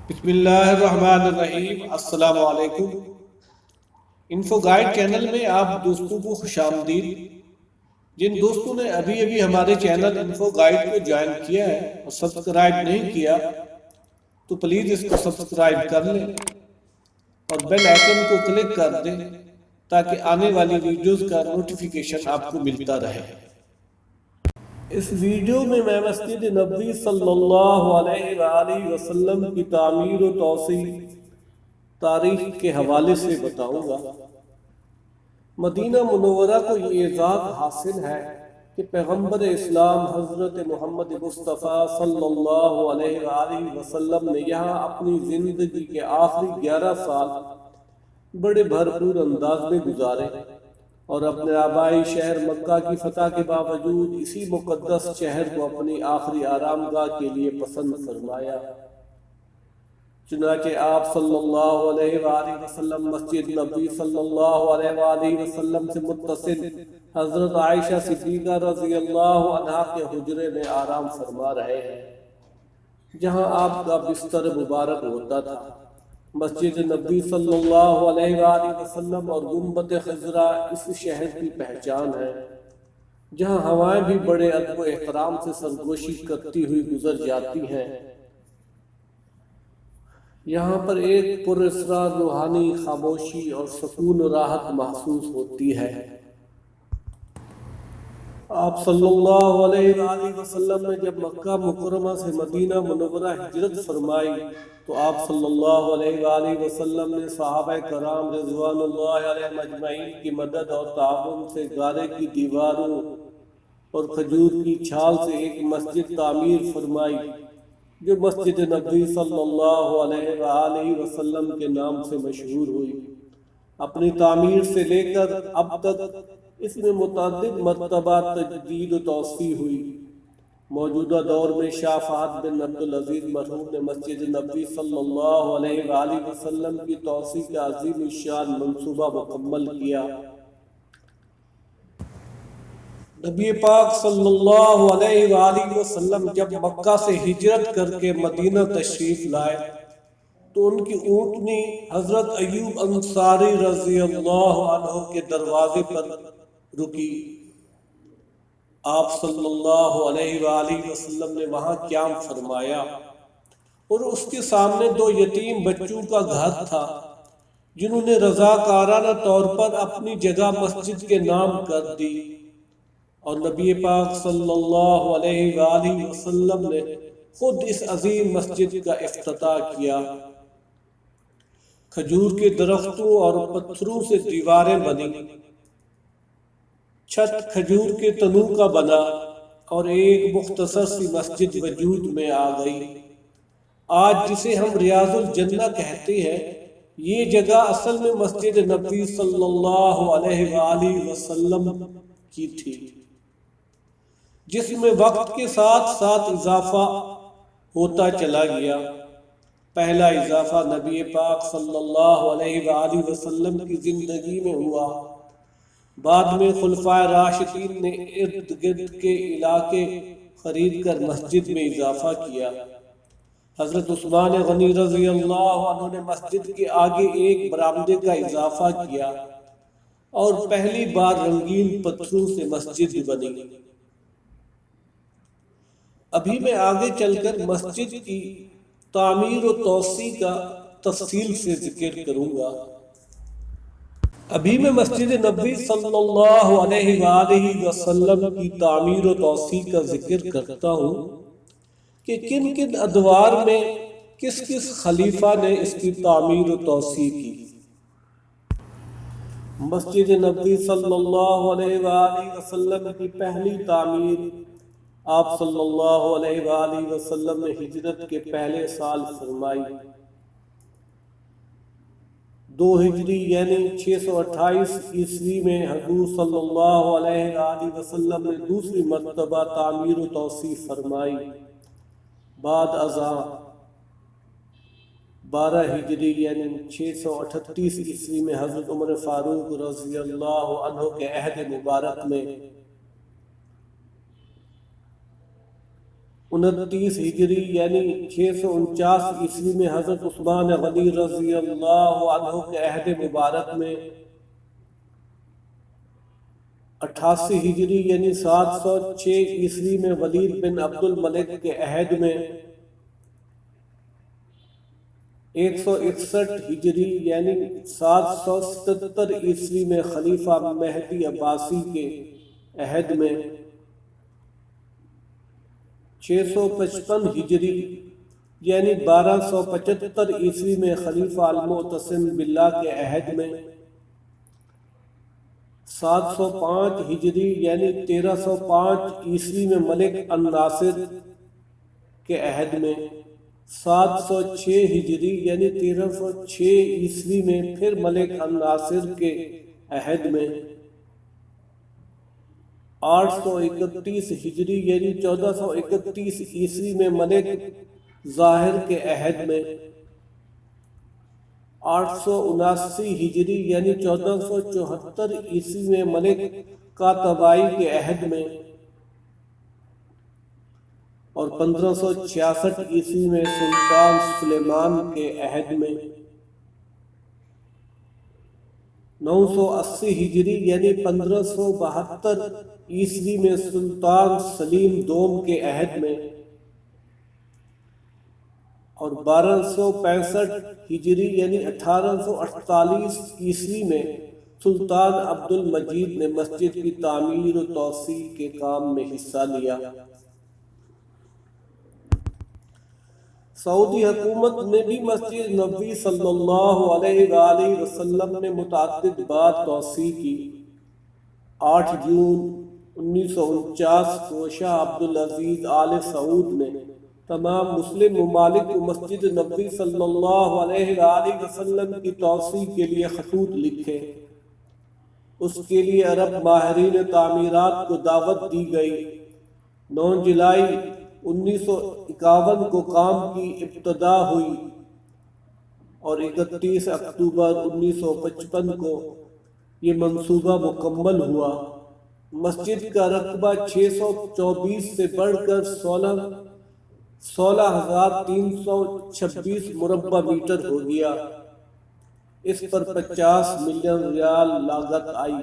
بسم اللہ الرحمن الرحیم۔ السلام علیکم۔ انفو گائیڈ چینل میں آپ دوستوں کو خوش آمدید۔ جن دوستوں نے ابھی ابھی ہمارے چینل انفو گائیڈ کو جوائن کیا ہے اور سبسکرائب نہیں کیا تو پلیز اس کو سبسکرائب کر لیں اور بیل آئیکن کو کلک کر دیں تاکہ آنے والی ویڈیوز کا نوٹیفیکیشن آپ کو ملتا رہے۔ اس ویڈیو میں مسجد نبوی صلی اللہ علیہ وآلہ وسلم کی تعمیر و توسیع تاریخ کے حوالے سے بتاؤں گا۔ مدینہ منورہ کو یہ اعزاز حاصل ہے کہ پیغمبر اسلام حضرت محمد مصطفیٰ صلی اللہ علیہ وآلہ وسلم نے یہاں اپنی زندگی کے آخری 11 سال بڑے بھرپور انداز میں گزارے اور اپنے آبائی شہر مکہ کی فتح کے باوجود اسی مقدس شہر کو اپنی آخری آرام گاہ کے لیے پسند فرمایا۔ چنانچہ آپ صلی اللہ علیہ وآلہ وسلم مسجد نبوی صلی اللہ علیہ وآلہ وسلم سے متصل حضرت عائشہ صدیقہ رضی اللہ عنہا کے حجرے میں آرام فرما رہے ہیں، جہاں آپ کا بستر مبارک ہوتا تھا۔ مسجد نبوی صلی اللہ علیہ وآلہ وسلم اور گنبد خضرا اس شہر کی پہچان ہے، جہاں ہوائیں بھی بڑے ادب و احترام سے سرگوشی کرتی ہوئی گزر جاتی ہیں۔ یہاں پر ایک پراسرار روحانی خاموشی اور سکون و راحت محسوس ہوتی ہے۔ آپ صلی اللہ علیہ وآلہ وسلم نے جب مکہ مکرمہ سے مدینہ منورہ ہجرت فرمائی تو آپ صلی اللہ علیہ وآلہ وسلم نے صحابہ کرام رضوان اللہ علیہ اجمعین کی مدد اور تعاون سے گارے کی دیواروں اور کھجور کی چھال سے ایک مسجد تعمیر فرمائی جو مسجد نبوی صلی اللہ علیہ وآلہ وسلم کے نام سے مشہور ہوئی۔ اپنی تعمیر سے لے کر اب تک اس میں متعدد مرتبہ تجدید و توسیع ہوئی۔ موجودہ دور میں شاہ فہد بن عبدالعزیز مرحوم نے مسجد نبوی صلی اللہ علیہ وآلہ وسلم کی توسیع کا عظیم الشان منصوبہ مکمل کیا۔ نبی پاک صلی اللہ علیہ وآلہ وسلم جب مکہ سے ہجرت کر کے مدینہ تشریف لائے تو ان کی اونٹنی حضرت ایوب انصاری رضی اللہ عنہ کے دروازے پر رکی۔ آپ صلی اللہ علیہ وآلہ وسلم نے وہاں قیام فرمایا اور اس کے سامنے 2 یتیم بچوں کا گھر تھا جنہوں نے رضاکارانہ طور پر اپنی جگہ مسجد کے نام کر دی، اور نبی پاک صلی اللہ علیہ وآلہ وسلم نے خود اس عظیم مسجد کا افتتاح کیا۔ کھجور کے درختوں اور پتھروں سے دیواریں بنی، چھت کھجور کے تنوں کا بنا اور ایک مختصر سی مسجد وجود میں آ گئی۔ آج جسے ہم ریاض الجنہ کہتے ہیں، یہ جگہ اصل میں مسجد نبوی صلی اللہ علیہ وآلہ وسلم کی تھی، جس میں وقت کے ساتھ ساتھ اضافہ ہوتا چلا گیا۔ پہلا اضافہ نبی پاک صلی اللہ علیہ وآلہ وسلم کی زندگی میں ہوا، بعد میں خلفائے راشدین نے ارد گرد کے علاقے خرید کر مسجد میں اضافہ کیا۔ حضرت عثمان غنی رضی اللہ عنہ نے مسجد کے آگے ایک برآمدے کا اضافہ کیا اور پہلی بار رنگین پتھروں سے مسجد بنی۔ ابھی میں آگے چل کر مسجد کی تعمیر و توسیع کا تفصیل سے ذکر کروں گا۔ ابھی میں مسجد نبوی صلی اللہ علیہ وآلہ وسلم کی تعمیر و توسیع کا ذکر کرتا ہوں کہ کن کن ادوار میں کس کس خلیفہ نے اس کی تعمیر و توسیع کی۔ مسجد نبوی صلی اللہ علیہ وآلہ وسلم کی پہلی تعمیر آپ صلی اللہ علیہ وآلہ وسلم نے ہجرت کے پہلے سال فرمائی۔ 2 ہجری یعنی 628 عیسوی میں حضور صلی اللہ علیہ وآلہ وسلم نے دوسری مرتبہ تعمیر و توسیع فرمائی۔ بعد ازاں 12 ہجری یعنی 638 عیسوی میں حضرت عمر فاروق رضی اللہ عنہ کے عہد مبارک میں 29 ہجری یعنی 649 عیسوی میں حضرت عثمان غنی رضی اللہ عنہ کے عہد مبارک میں، 88 ہجری یعنی 706 عیسوی میں ولید بن عبد الملک کے عہد میں، 161 ہجری یعنی 777 عیسوی میں خلیفہ مہدی عباسی کے عہد میں، 655 ہجری یعنی 1275 عیسوی میں خلیفہ المعتصم باللہ کے عہد میں، 705 ہجری یعنی 1305 عیسوی میں ملک الناصر کے عہد میں، 706 ہجری یعنی 1306 عیسوی میں پھر ملک الناصر کے عہد میں، 831 ہجری یعنی 1431 عیسوی میں ملک ظاہر کے عہد میں، 879 ہجری یعنی 1474 عیسوی میں ملک قاتبائی کے عہد میں، اور 1566 عیسوی میں سلطان سلیمان کے عہد میں، 980 ہجری یعنی 1572 عیسوی میں سلطان سلیم دوم کے عہد میں، اور 1265 ہجری یعنی 1848 عیسوی میں سلطان عبد المجید نے مسجد کی تعمیر و توسیع کے کام میں حصہ لیا۔ سعودی حکومت نے بھی مسجد نبوی صلی اللہ علیہ وآلہ وسلم میں متعدد بار توسیع کی۔ 8 جون 1949 کو شاہ عبدالعزیز آل سعود نے تمام مسلم ممالک کو مسجد نبوی صلی اللہ علیہ وآلہ وسلم کی توسیع کے لیے خطوط لکھے۔ اس کے لیے عرب ماہرین تعمیرات کو دعوت دی گئی۔ 9 جولائی 1951 کو کام کی ابتدا ہوئی اور 31 اکتوبر 1955 کو یہ منصوبہ مکمل ہوا۔ مسجد کا رقبہ 624 سے بڑھ کر 16,326 مربع میٹر ہو گیا۔ اس پر 50 ملین ریال لاگت آئی۔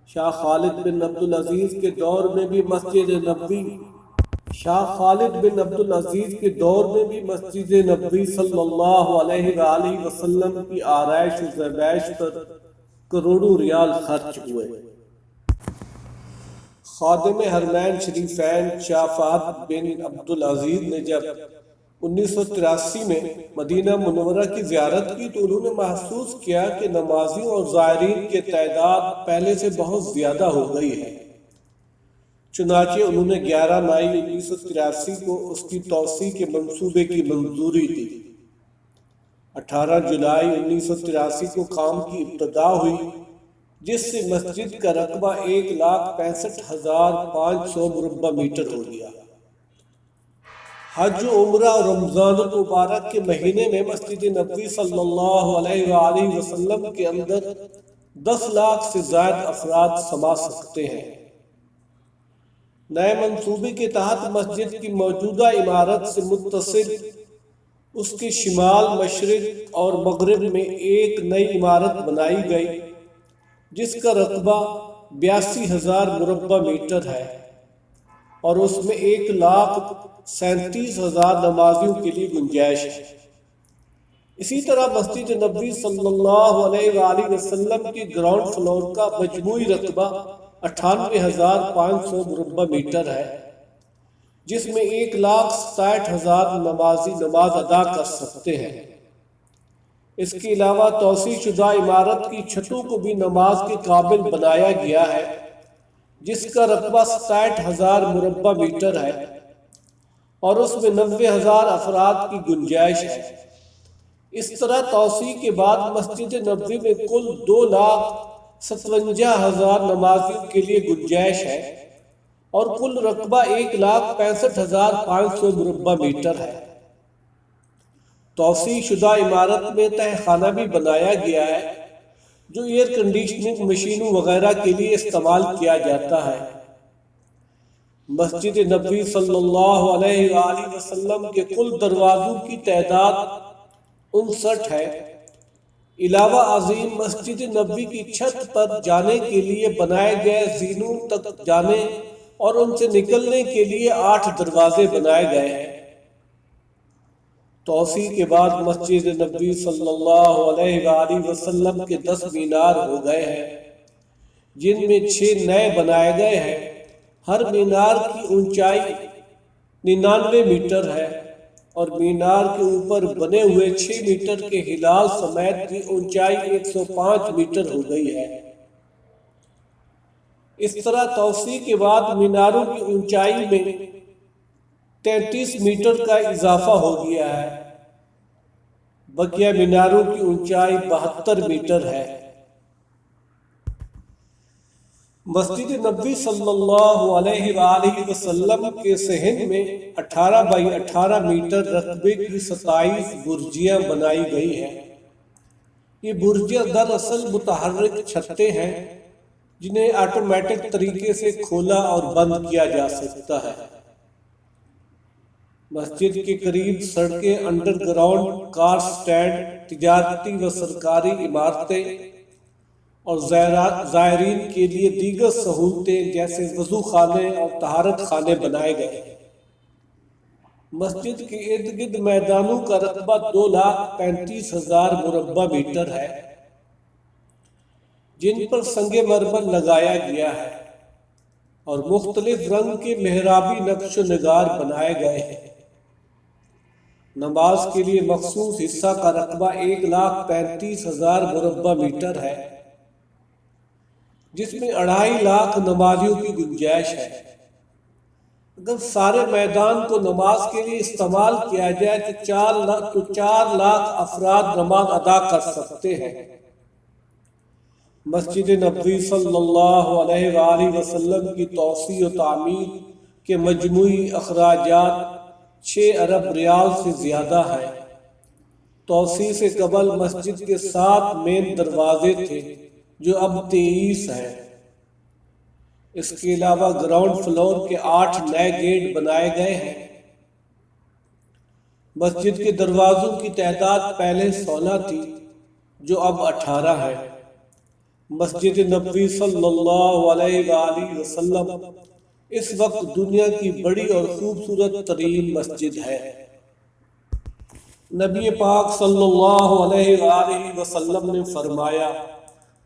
شاہ خالد بن عبدالعزیز کے دور میں بھی مسجد نبوی صلی اللہ علیہ وآلہ وسلم کی آرائش و زیبائش پر کروڑوں ریال خرچ ہوئے۔ خادم حرمین شریفین شاہ فہد بن عبدالعزیز نے جب 1983 میں مدینہ منورہ کی زیارت کی تو انہوں نے محسوس کیا کہ نمازیوں اور زائرین کی تعداد پہلے سے بہت زیادہ ہو گئی ہے۔ چنانچہ انہوں نے 11 مئی 1983 کو اس کی توسیع کے منصوبے کی منظوری دی۔ 18 جولائی 1983 کو کام کی ابتدا ہوئی، جس سے مسجد کا رقبہ 1,65,500 مربع میٹر ہو گیا۔ حج و عمرہ اور رمضان المبارک کے مہینے میں مسجد نبوی صلی اللہ علیہ وآلہ وسلم کے اندر 10 لاکھ سے زائد افراد سما سکتے ہیں۔ نئے منصوبے کے تحت مسجد کی موجودہ عمارت سے متصل اس کے شمال، مشرق اور مغرب میں ایک نئی عمارت بنائی گئی جس کا رقبہ 82,000 مربع میٹر ہے اور اس میں 1,37,000 نمازیوں کے لیے گنجائش ہے۔ اسی طرح مسجد نبوی صلی اللہ علیہ وآلہ وسلم کی گراؤنڈ فلور کا مجموعی رقبہ 98,500 مربع میٹر ہے، جس میں 1,67,000 نمازی نماز ادا کر سکتے ہیں۔ اس کے علاوہ توسیع شدہ عمارت کی چھتوں کو بھی نماز کے قابل بنایا گیا ہے، جس کا رقبہ 67,000 مربع میٹر ہے اور اس میں 90,000 افراد کی گنجائش ہے۔ اس طرح توسیع کے بعد مسجد نبوی میں کل 2,57,000 نمازیوں کے لیے گنجائش ہے اور کل رقبہ 1,65,500 مربع میٹر ہے۔ توسیع شدہ عمارت میں تہہ خانہ بھی بنایا گیا ہے جو ایئر کنڈیشننگ مشینوں وغیرہ کے لیے استعمال کیا جاتا ہے۔ مسجد نبوی صلی اللہ علیہ وآلہ وسلم کے کل دروازوں کی تعداد 59 ہے۔ علاوہ ازیں مسجد نبوی کی چھت پر جانے کے لیے بنائے گئے زینوں تک جانے اور ان سے نکلنے کے لیے 8 دروازے بنائے گئے ہیں۔ توسیع کے بعد مسجد نبوی صلی اللہ علیہ وآلہ وسلم کے 10 مینار ہو گئے ہیں، جن میں 6 نئے بنائے گئے ہیں۔ ہر مینار کی اونچائی 99 میٹر ہے اور مینار کے اوپر بنے ہوئے 6 میٹر کے ہلال سمیت کی اونچائی 105 میٹر ہو گئی ہے۔ اس طرح توسیع کے بعد میناروں کی اونچائی میں 33 میٹر کا اضافہ ہو گیا ہے۔ بقیہ میناروں کی اونچائی 72 میٹر ہے۔ مسجد نبوی صلی اللہ علیہ وآلہ وسلم کے صحن میں 18 بائی 18 میٹر رقبے کی 27 برجیاں بنائی گئی ہیں۔ یہ برجیاں دراصل متحرک چھتیں ہیں جنہیں آٹومیٹک طریقے سے کھولا اور بند کیا جا سکتا ہے۔ مسجد کے قریب سڑکیں، انڈر گراؤنڈ کار سٹینڈ، تجارتی و سرکاری عمارتیں اور زائرین کے لیے دیگر سہولتیں جیسے وضو خانے اور طہارت خانے بنائے گئے ہیں۔ مسجد کے ارد گرد میدانوں کا رقبہ 2,35,000 مربع میٹر ہے، جن پر سنگ مرمر لگایا گیا ہے اور مختلف رنگ کے محرابی نقش و نگار بنائے گئے ہیں۔ نماز کے لیے مخصوص حصہ کا رقبہ 1,35,000 مربع میٹر ہے، جس میں 2.5 لاکھ نمازیوں کی گنجائش ہے۔ اگر سارے میدان کو نماز کے لیے استعمال کیا جائے تو 4 لاکھ افراد نماز ادا کر سکتے ہیں۔ مسجد نبوی صلی اللہ علیہ وآلہ وسلم کی توسیع و تعمیر کے مجموعی اخراجات 6 ارب ریال سے زیادہ ہے۔ توسیع سے قبل مسجد کے 7 مین دروازے تھے جو اب 23 ہیں۔ اس کے علاوہ گراؤنڈ فلور کے 8 نئے گیٹ بنائے گئے ہیں۔ مسجد کے دروازوں کی تعداد پہلے 16 تھی جو اب 18 ہے۔ مسجد نبوی صلی اللہ علیہ وآلہ وسلم اس وقت دنیا کی بڑی اور خوبصورت ترین مسجد ہے۔ نبی پاک صلی اللہ علیہ وآلہ وسلم نے فرمایا،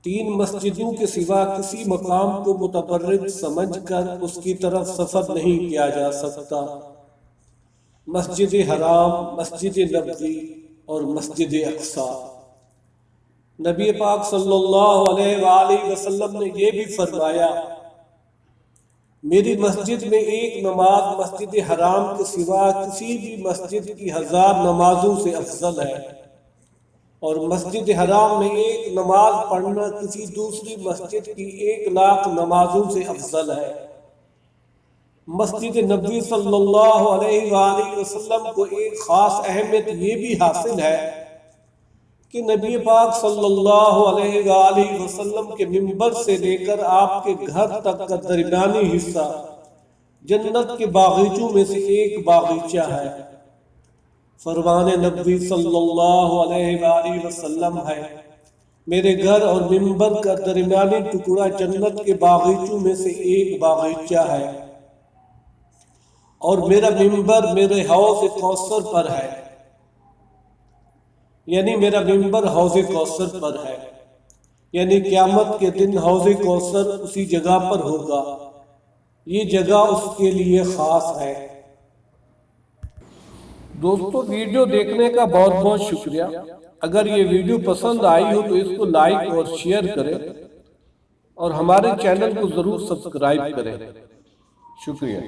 3 مسجدوں کے سوا کسی مقام کو متبرک سمجھ کر اس کی طرف سفر نہیں کیا جا سکتا: مسجد حرام، مسجد نبوی اور مسجد اقصی۔ نبی پاک صلی اللہ علیہ وآلہ وسلم نے یہ بھی فرمایا، میری مسجد میں ایک نماز مسجد حرام کے سوا کسی بھی مسجد کی 1000 نمازوں سے افضل ہے، اور مسجد حرام میں ایک نماز پڑھنا کسی دوسری مسجد کی 1 لاکھ نمازوں سے افضل ہے۔ مسجد نبوی صلی اللہ علیہ وآلہ وسلم کو ایک خاص اہمیت یہ بھی حاصل ہے کہ نبی پاک صلی اللہ علیہ وآلہ وسلم کے منبر سے لے کر آپ کے گھر تک کا درمیانی حصہ جنت کے باغیچوں میں سے ایک باغیچہ ہے۔ فرمان نبوی صلی اللہ علیہ وآلہ وسلم ہے، میرے گھر اور منبر کا درمیانی ٹکڑا جنت کے باغیچوں میں سے ایک باغیچہ ہے، اور میرا منبر میرے حوض کوثر پر ہے، یعنی میرا منبر حوض کوثر پر ہے، یعنی قیامت کے دن حوض کوثر اسی جگہ پر ہوگا، یہ جگہ اس کے لیے خاص ہے۔ دوستو، ویڈیو دیکھنے کا بہت بہت شکریہ۔ اگر یہ ویڈیو پسند آئی ہو تو اس کو لائک اور شیئر کریں اور ہمارے چینل کو ضرور سبسکرائب کریں۔ شکریہ۔